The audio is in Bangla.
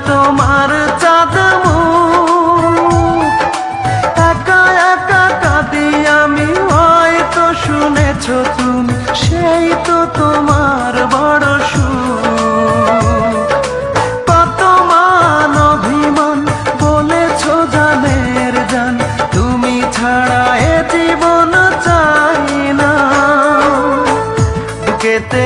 তোমার চাঁদ মুখ, একা একা কাঁদি আমি, হয়তো শুনেছ তুমি, সেই তো তোমার বড় সুখ। কত মান অভিমান বলেছ জানের জান, তুমি ছাড়া এ জীবন চাই না। বুকেতে